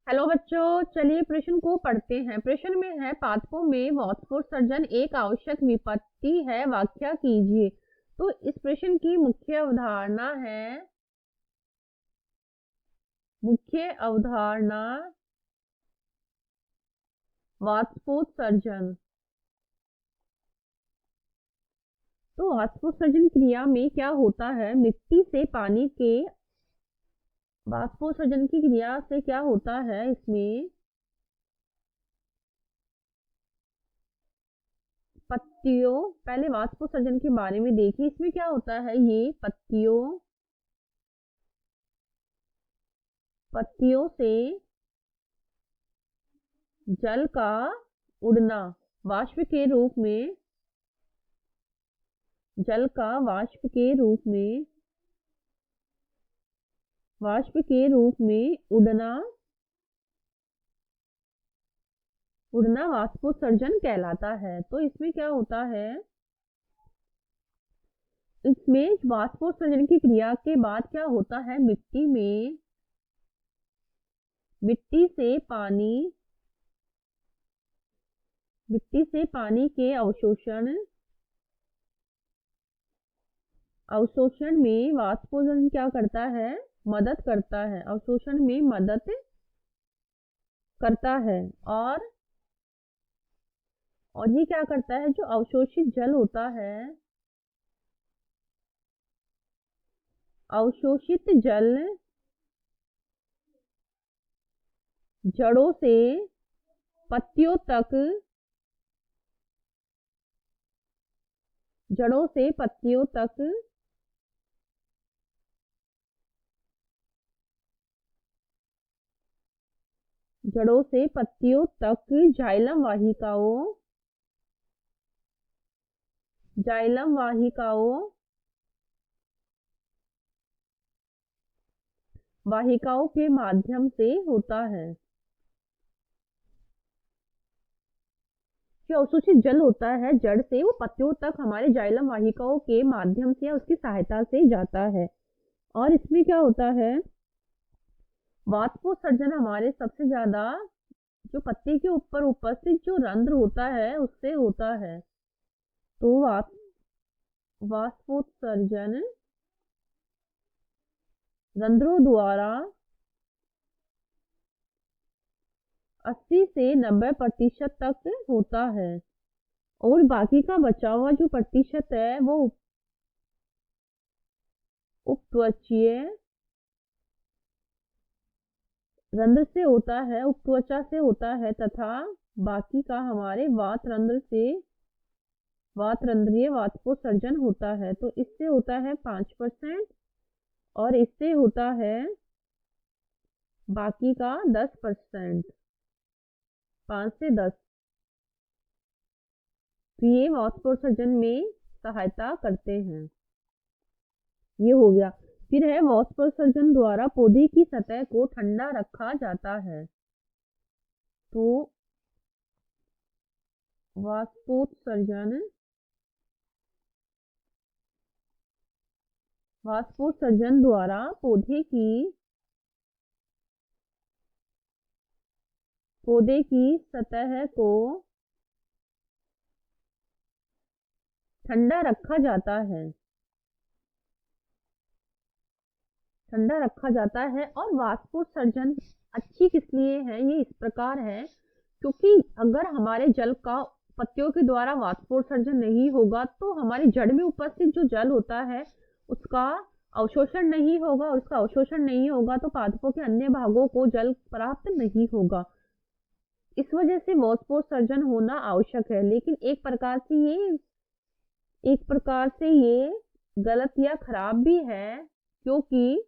Hello बच्चों, चलिए प्रश्न को पढ़ते हैं। प्रश्न में है पादपों में वाष्पोत्सर्जन एक आवश्यक विपत्ति है, व्याख्या कीजिए। तो इस प्रश्न की मुख्य अवधारणा वाष्पोत्सर्जन। तो वाष्पोत्सर्जन क्रिया में क्या होता है, मिट्टी से पानी के वाष्पोत्सर्जन की क्रिया से क्या होता है, इसमें पत्तियों, पहले वाष्पोत्सर्जन के बारे में देखिए। इसमें क्या होता है, ये पत्तियों से जल का उड़ना, वाष्प के रूप में, जल का वाष्प के रूप में उड़ना वाष्पोत्सर्जन कहलाता है। तो इसमें क्या होता है, इसमें वाष्पोत्सर्जन की क्रिया के बाद क्या होता है, मिट्टी से पानी के अवशोषण में वाष्पोत्सर्जन क्या करता है, मदद करता है, अवशोषण में मदद करता है। और ये क्या करता है, जो अवशोषित जल होता है, अवशोषित जल जड़ों से पत्तियों तक जड़ों से पत्तियों तक जाइलम वाहिकाओं के माध्यम से होता है। जो अवशोषित जल होता है, जड़ से वो पत्तियों तक हमारे जाइलम वाहिकाओं के माध्यम से या उसकी सहायता से जाता है। और इसमें क्या होता है, वाष्पोत्सर्जन हमारे सबसे ज्यादा जो पत्ती के ऊपर उपस्थित जो रंध्र होता है उससे होता है। तो वाष्पोत्सर्जन रंध्रों द्वारा 80 से 90% तक होता है, और बाकी का बचा हुआ जो प्रतिशत है वो उपत्वचीय रंध्र से होता है, उपत्वचा से होता है, तथा बाकी का हमारे वात रंध्रीय वाष्पोत्सर्जन होता है। तो इससे होता है 5%, और इससे होता है बाकी का 10%, 5 से 10। तो ये वाष्पोत्सर्जन में सहायता करते हैं। ये हो गया। फिर है वाष्पोत्सर्जन द्वारा पौधे की सतह को ठंडा रखा जाता है। तो वाष्पोत्सर्जन द्वारा पौधे की सतह को ठंडा रखा जाता है। और वाष्पोत्सर्जन अच्छी किस लिए है, ये इस प्रकार है, क्योंकि अगर हमारे जल का पत्तियों के द्वारा वाष्पोत्सर्जन नहीं होगा तो हमारी जड़ में उपस्थित जो जल होता है उसका अवशोषण नहीं होगा, और उसका अवशोषण नहीं होगा तो पादपों के अन्य भागों को जल प्राप्त नहीं होगा। इस वजह से वाष्पोत्सर्जन होना आवश्यक है। लेकिन एक प्रकार से ये गलत या खराब भी है, क्योंकि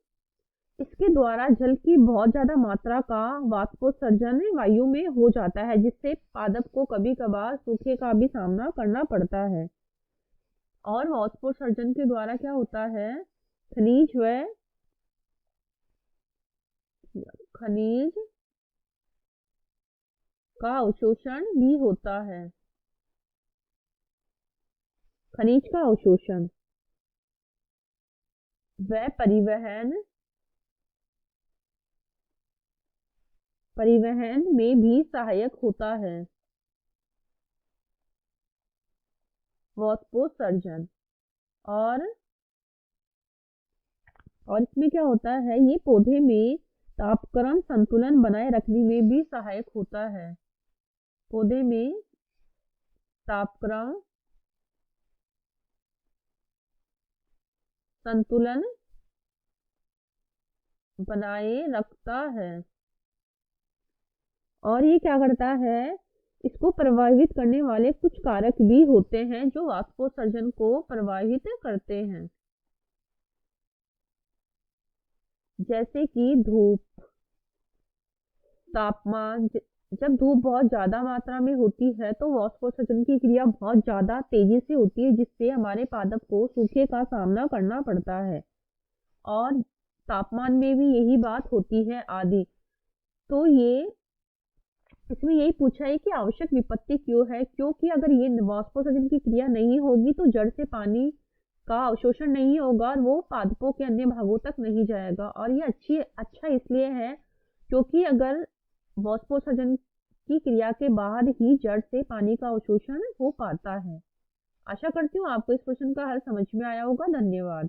इसके द्वारा जल की बहुत ज्यादा मात्रा का वाष्पोत्सर्जन वायु में हो जाता है, जिससे पादप को कभी कभार सूखे का भी सामना करना पड़ता है। और वाष्पोत्सर्जन के द्वारा क्या होता है, खनिज का अवशोषण भी होता है। खनिज का अवशोषण व परिवहन में भी सहायक होता है। वाष्पोत्सर्जन और इसमें क्या होता है, ये पौधे में तापक्रम संतुलन बनाए रखने में भी सहायक होता है। पौधे में तापक्रम संतुलन बनाए रखता है। और ये क्या करता है, इसको प्रभावित करने वाले कुछ कारक भी होते हैं जो वाष्पोत्सर्जन को प्रभावित करते हैं, जैसे कि धूप, तापमान। जब धूप बहुत ज्यादा मात्रा में होती है तो वाष्पोत्सर्जन की क्रिया बहुत ज्यादा तेजी से होती है, जिससे हमारे पादप को सूखे का सामना करना पड़ता है। और तापमान में भी यही बात होती है आदि। तो ये इसमें यही पूछा है कि आवश्यक विपत्ति क्यों है, क्योंकि अगर ये वाष्पोत्सर्जन की क्रिया नहीं होगी तो जड़ से पानी का अवशोषण नहीं होगा और वो पादपों के अन्य भागों तक नहीं जाएगा। और ये अच्छा इसलिए है क्योंकि अगर वाष्पोत्सर्जन की क्रिया के बाद ही जड़ से पानी का अवशोषण हो पाता है। आशा करती हूँ आपको इस क्वेश्चन का हल समझ में आया होगा। धन्यवाद।